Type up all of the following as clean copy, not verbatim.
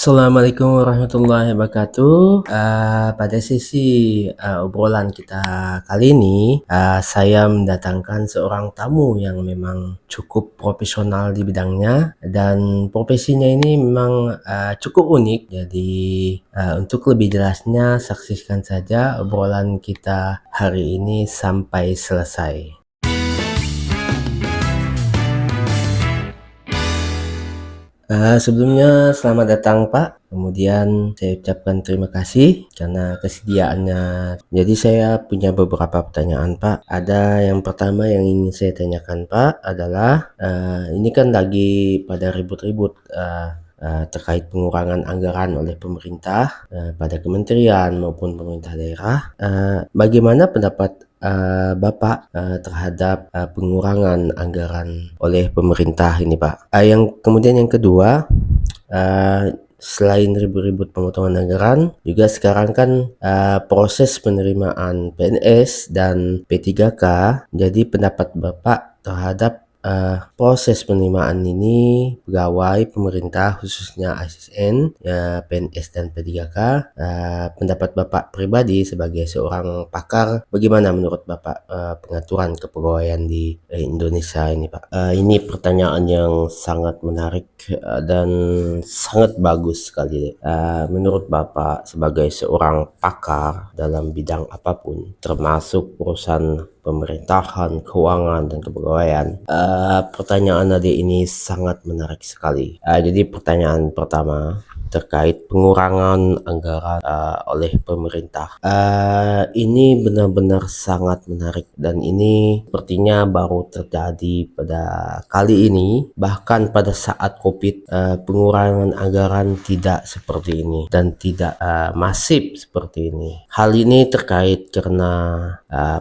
Assalamualaikum warahmatullahi wabarakatuh. Pada sesi obrolan kita kali ini, saya mendatangkan seorang tamu yang memang cukup profesional di bidangnya dan profesinya ini memang cukup unik. Jadi untuk lebih jelasnya saksikan saja obrolan kita hari ini sampai selesai. Sebelumnya selamat datang Pak, kemudian saya ucapkan terima kasih karena kesediaannya. Jadi saya punya beberapa pertanyaan Pak. Ada yang pertama yang ingin saya tanyakan Pak adalah, ini kan lagi pada ribut-ribut terkait pengurangan anggaran oleh pemerintah pada kementerian maupun pemerintah daerah. Bagaimana pendapat Bapak terhadap pengurangan anggaran oleh pemerintah ini Pak? Kemudian yang kedua, selain ribut-ribut pemotongan anggaran, juga sekarang kan proses penerimaan PNS dan P3K. Jadi pendapat Bapak terhadap proses penerimaan ini pegawai pemerintah khususnya ASN, PNS dan P3K, pendapat Bapak pribadi sebagai seorang pakar, bagaimana menurut Bapak pengaturan kepegawaian di Indonesia ini Pak? Ini pertanyaan yang sangat menarik dan sangat bagus sekali. Menurut Bapak sebagai seorang pakar dalam bidang apapun, termasuk urusan pemerintahan, keuangan, dan kepegawaian, pertanyaan tadi ini sangat menarik sekali. Jadi pertanyaan pertama terkait pengurangan anggaran oleh pemerintah. Ini benar-benar sangat menarik dan ini sepertinya baru terjadi pada kali ini. Bahkan pada saat COVID, pengurangan anggaran tidak seperti ini dan tidak masif seperti ini. Hal ini terkait karena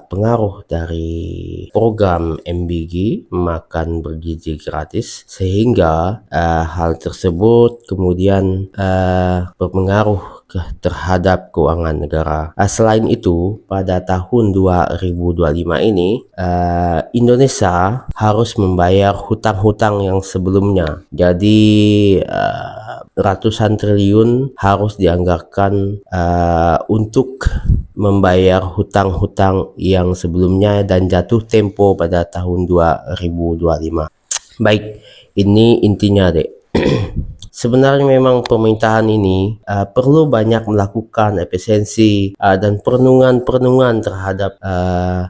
pengaruh dari program MBG, makan bergizi gratis, sehingga hal tersebut kemudian berpengaruh terhadap keuangan negara. Selain itu, pada tahun 2025 ini Indonesia harus membayar hutang-hutang yang sebelumnya. Jadi ratusan triliun harus dianggarkan untuk membayar hutang-hutang yang sebelumnya dan jatuh tempo pada tahun 2025. Baik, ini intinya dek. Sebenarnya memang pemerintahan ini perlu banyak melakukan efisiensi dan perenungan terhadap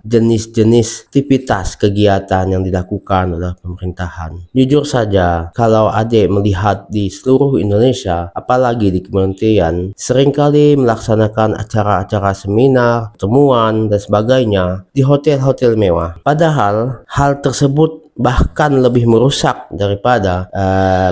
jenis-jenis aktivitas kegiatan yang dilakukan oleh pemerintahan. Jujur saja, kalau adik melihat di seluruh Indonesia, apalagi di kementerian, seringkali melaksanakan acara-acara seminar, pertemuan, dan sebagainya di hotel-hotel mewah. Padahal hal tersebut bahkan lebih merusak daripada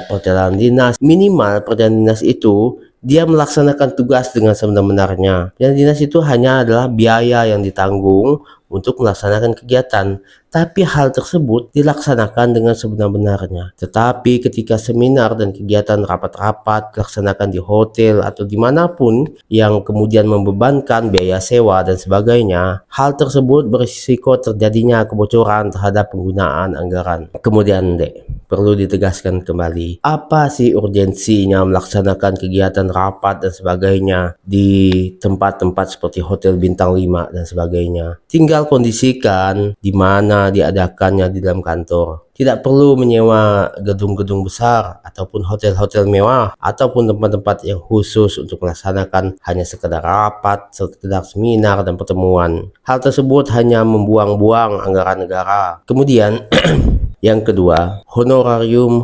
perjalanan dinas. Minimal perjalanan dinas itu dia melaksanakan tugas dengan sebenar-benarnya. Perjalanan dinas itu hanya adalah biaya yang ditanggung untuk melaksanakan kegiatan, tapi hal tersebut dilaksanakan dengan sebenar-benarnya. Tetapi ketika seminar dan kegiatan rapat-rapat dilaksanakan di hotel atau dimanapun yang kemudian membebankan biaya sewa dan sebagainya, hal tersebut berisiko terjadinya kebocoran terhadap penggunaan anggaran. Kemudian perlu ditegaskan kembali, apa sih urgensinya melaksanakan kegiatan rapat dan sebagainya di tempat-tempat seperti hotel bintang 5 dan sebagainya? Tinggal kondisikan di mana diadakannya di dalam kantor. Tidak perlu menyewa gedung-gedung besar ataupun hotel-hotel mewah ataupun tempat-tempat yang khusus untuk melaksanakan hanya sekedar rapat, sekedar seminar dan pertemuan. Hal tersebut hanya membuang-buang anggaran negara. Kemudian yang kedua, honorarium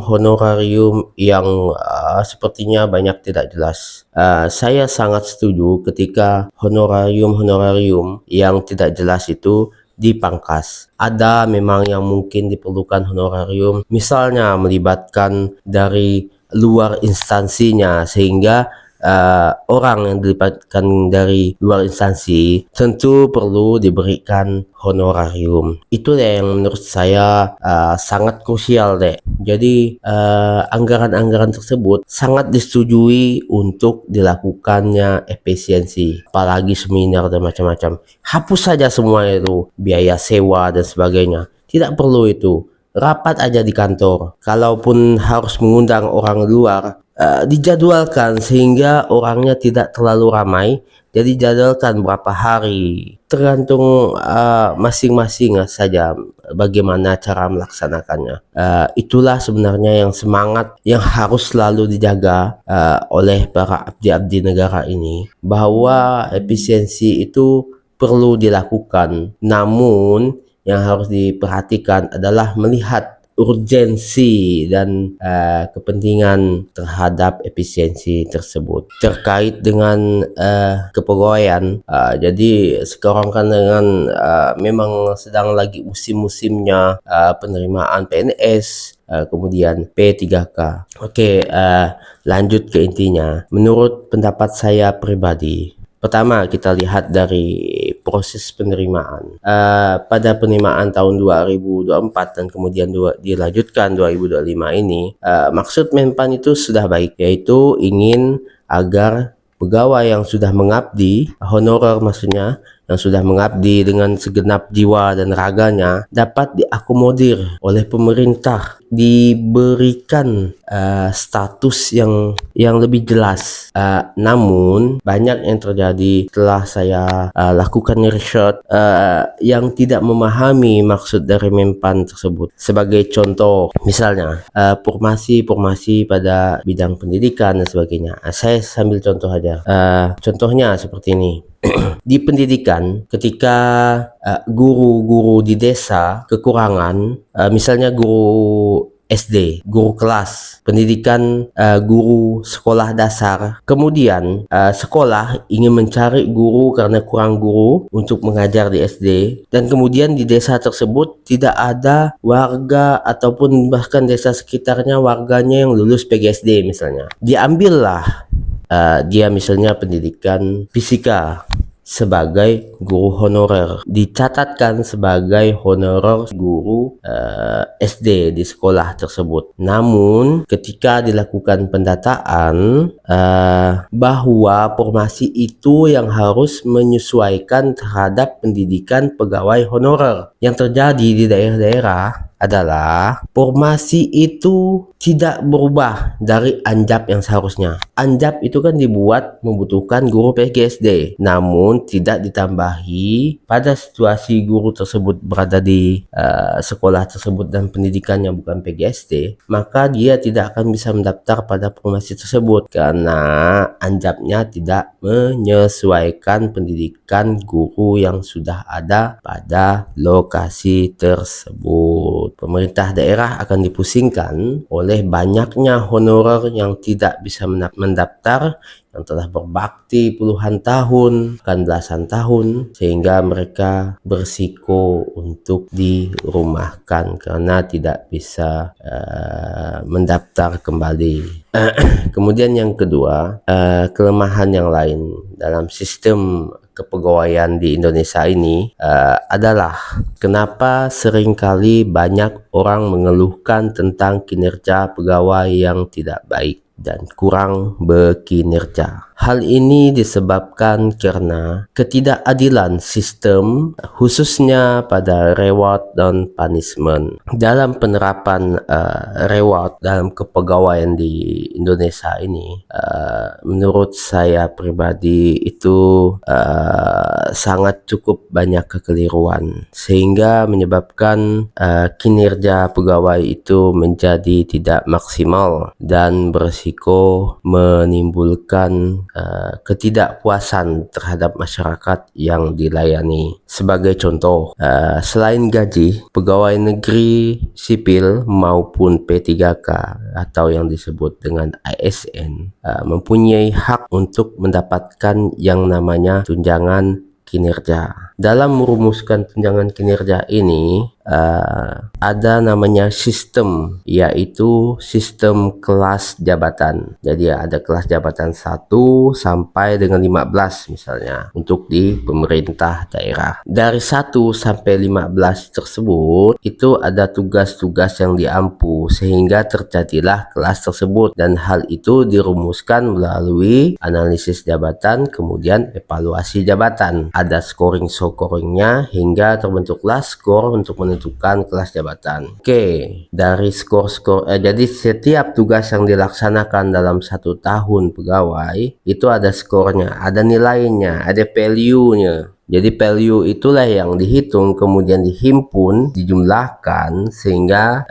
yang sepertinya banyak tidak jelas. Saya sangat setuju ketika honorarium yang tidak jelas itu dipangkas. Ada memang yang mungkin diperlukan honorarium, misalnya melibatkan dari luar instansinya, sehingga orang yang dilibatkan dari luar instansi tentu perlu diberikan honorarium. Itu yang menurut saya sangat krusial deh. Jadi anggaran-anggaran tersebut sangat disetujui untuk dilakukannya efisiensi, apalagi seminar dan macam-macam. Hapus saja semua itu, biaya sewa dan sebagainya. Tidak perlu itu. Rapat aja di kantor. Kalaupun harus mengundang orang luar, dijadwalkan sehingga orangnya tidak terlalu ramai. Jadi jadwalkan berapa hari, tergantung masing-masing saja bagaimana cara melaksanakannya. Itulah sebenarnya yang semangat yang harus selalu dijaga oleh para abdi-abdi negara ini, bahwa efisiensi itu perlu dilakukan, namun yang harus diperhatikan adalah melihat urgensi dan kepentingan terhadap efisiensi tersebut terkait dengan kepegawaian. Jadi sekarang kan dengan memang sedang lagi musim-musimnya penerimaan PNS, kemudian P3K. Oke, lanjut ke intinya. Menurut pendapat saya pribadi, pertama kita lihat dari proses penerimaan. Pada penerimaan tahun 2024 dan kemudian dilanjutkan 2025 ini, maksud Menpan itu sudah baik, yaitu ingin agar pegawai yang sudah mengabdi, honorer maksudnya, yang sudah mengabdi dengan segenap jiwa dan raganya dapat diakomodir oleh pemerintah, diberikan status yang lebih jelas. Namun banyak yang terjadi setelah saya lakukan research yang tidak memahami maksud dari Menpan tersebut. Sebagai contoh, misalnya formasi pada bidang pendidikan dan sebagainya. Saya sambil contoh aja. Contohnya seperti ini. Di pendidikan, ketika guru-guru di desa kekurangan, misalnya guru SD, guru kelas, pendidikan guru sekolah dasar, kemudian sekolah ingin mencari guru karena kurang guru untuk mengajar di SD, dan kemudian di desa tersebut tidak ada warga ataupun bahkan desa sekitarnya warganya yang lulus PGSD misalnya. Diambillah dia misalnya pendidikan fisika sebagai guru honorer, dicatatkan sebagai honorer guru SD di sekolah tersebut. Namun ketika dilakukan pendataan, bahwa formasi itu yang harus menyesuaikan terhadap pendidikan pegawai honorer. Yang terjadi di daerah-daerah adalah formasi itu tidak berubah dari anjap yang seharusnya. Anjap itu kan dibuat membutuhkan guru PGSD, namun tidak ditambahi pada situasi guru tersebut berada di sekolah tersebut dan pendidikannya bukan PGSD, maka dia tidak akan bisa mendaftar pada formasi tersebut karena anjapnya tidak menyesuaikan pendidikan guru yang sudah ada pada lokasi tersebut. Pemerintah daerah akan dipusingkan oleh banyaknya honorer yang tidak bisa mendaftar, yang telah berbakti puluhan tahun, bahkan belasan tahun, sehingga mereka berisiko untuk dirumahkan karena tidak bisa mendaftar kembali. Kemudian yang kedua, kelemahan yang lain dalam sistem kepegawaian di Indonesia ini adalah kenapa seringkali banyak orang mengeluhkan tentang kinerja pegawai yang tidak baik dan kurang berkinerja. Hal ini disebabkan karena ketidakadilan sistem, khususnya pada reward dan punishment. Dalam penerapan reward dalam kepegawaian di Indonesia ini, menurut saya pribadi itu sangat cukup banyak kekeliruan, sehingga menyebabkan kinerja pegawai itu menjadi tidak maksimal dan berisiko menimbulkan ketidakpuasan terhadap masyarakat yang dilayani. Sebagai contoh, selain gaji, pegawai negeri sipil maupun P3K atau yang disebut dengan ASN mempunyai hak untuk mendapatkan yang namanya tunjangan kinerja. Dalam merumuskan tunjangan kinerja ini ada namanya sistem, yaitu sistem kelas jabatan. Jadi ada kelas jabatan 1 sampai dengan 15 misalnya untuk di pemerintah daerah. Dari 1 sampai 15 tersebut itu ada tugas-tugas yang diampu sehingga terjadilah kelas tersebut, dan hal itu dirumuskan melalui analisis jabatan kemudian evaluasi jabatan. Ada scoring scoringnya hingga terbentuklah skor untuk menentukan kelas jabatan. Oke, dari jadi setiap tugas yang dilaksanakan dalam 1 tahun pegawai itu ada skornya, ada nilainya, ada value-nya. Jadi value itulah yang dihitung, kemudian dihimpun, dijumlahkan sehingga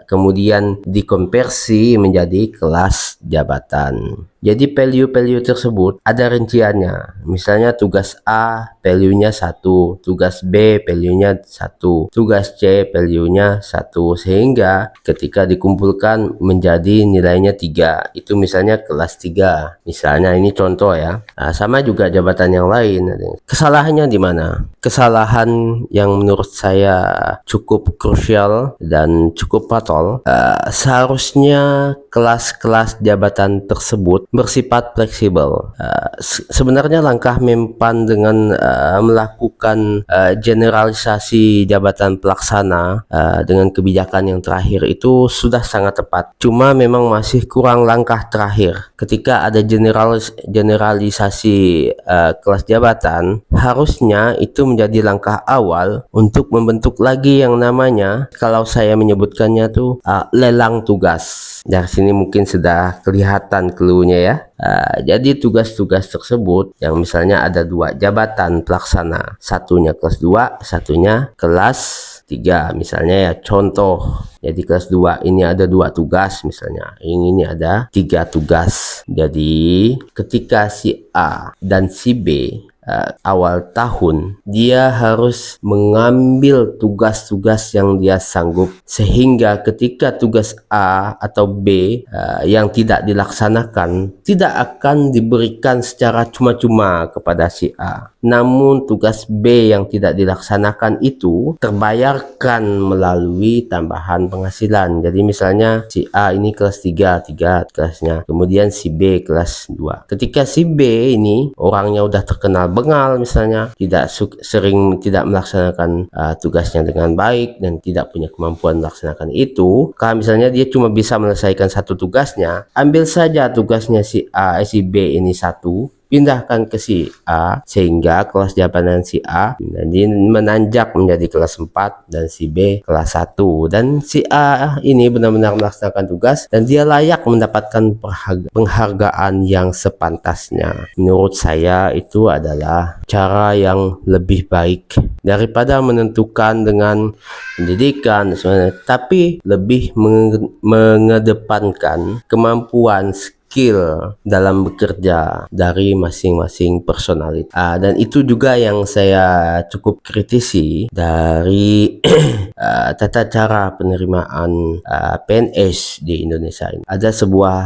kemudian dikonversi menjadi kelas jabatan. Jadi value-value tersebut ada rinciannya. Misalnya tugas A value-nya 1, tugas B value-nya 1, tugas C value-nya 1, sehingga ketika dikumpulkan menjadi nilainya 3. Itu misalnya kelas 3. Misalnya ini contoh ya. Nah, sama juga jabatan yang lain. Kesalahannya di mana? Kesalahan yang menurut saya cukup krusial dan cukup fatal. Seharusnya kelas-kelas jabatan tersebut bersifat fleksibel. Sebenarnya langkah Mempan dengan melakukan generalisasi jabatan pelaksana dengan kebijakan yang terakhir itu sudah sangat tepat. Cuma memang masih kurang langkah terakhir. Ketika ada generalisasi kelas jabatan, harusnya itu menjadi langkah awal untuk membentuk lagi yang namanya, kalau saya menyebutkannya tuh lelang tugas. Dari sini mungkin sudah kelihatan clue-nya ya. Jadi tugas-tugas tersebut yang misalnya ada 2 jabatan pelaksana, satunya kelas 2, satunya kelas 3 misalnya ya, contoh. Jadi kelas 2 ini ada 2 tugas misalnya, ini ada 3 tugas. Jadi ketika si A dan si B awal tahun, dia harus mengambil tugas-tugas yang dia sanggup, sehingga ketika tugas A atau B yang tidak dilaksanakan tidak akan diberikan secara cuma-cuma kepada si A, namun tugas B yang tidak dilaksanakan itu terbayarkan melalui tambahan penghasilan. Jadi misalnya si A ini kelas 3 kelasnya, kemudian si B kelas 2. Ketika si B ini orangnya udah terkenal bengal, misalnya tidak melaksanakan tugasnya dengan baik dan tidak punya kemampuan melaksanakan itu, kalau misalnya dia cuma bisa menyelesaikan 1 tugasnya, ambil saja tugasnya si si B ini 1, pindahkan ke si A, sehingga kelas jabatan si A menanjak menjadi kelas 4 dan si B kelas 1, dan si A ini benar-benar melaksanakan tugas dan dia layak mendapatkan penghargaan yang sepantasnya. Menurut saya itu adalah cara yang lebih baik daripada menentukan dengan pendidikan sebenarnya, tapi lebih mengedepankan kemampuan skill dalam bekerja dari masing-masing personalitas. Dan itu juga yang saya cukup kritisi dari tata cara penerimaan PNS di Indonesia ini. Ada sebuah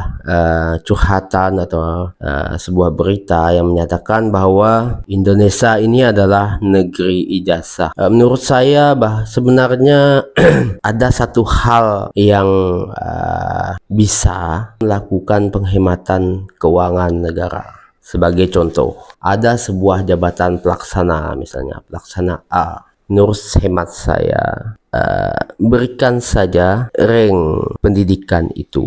curhatan atau sebuah berita yang menyatakan bahwa Indonesia ini adalah negeri ijazah. Menurut saya sebenarnya ada satu hal yang bisa melakukan penghematan keuangan negara. Sebagai contoh, ada sebuah jabatan pelaksana, misalnya pelaksana A. Menurut hemat saya, berikan saja rank pendidikan itu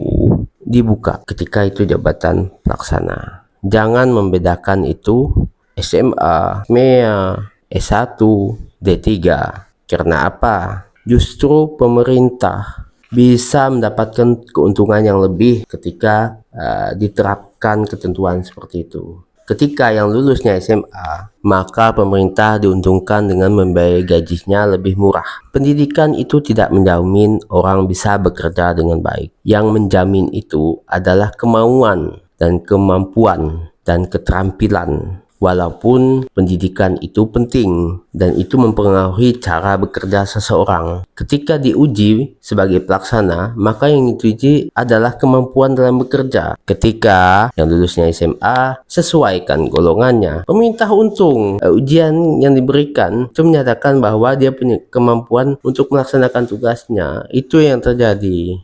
dibuka ketika itu jabatan pelaksana. Jangan membedakan itu SMA, MEA, S1, D3. Karena apa? Justru pemerintah bisa mendapatkan keuntungan yang lebih ketika diterapkan ketentuan seperti itu. Ketika yang lulusnya SMA, maka pemerintah diuntungkan dengan membayar gajinya lebih murah. Pendidikan itu tidak menjamin orang bisa bekerja dengan baik. Yang menjamin itu adalah kemauan dan kemampuan dan keterampilan. Walaupun pendidikan itu penting dan itu mempengaruhi cara bekerja seseorang. Ketika diuji sebagai pelaksana, maka yang diuji adalah kemampuan dalam bekerja. Ketika yang lulusnya SMA, sesuaikan golongannya. Pemerintah untung. Ujian yang diberikan itu menyatakan bahwa dia punya kemampuan untuk melaksanakan tugasnya. Itu yang terjadi.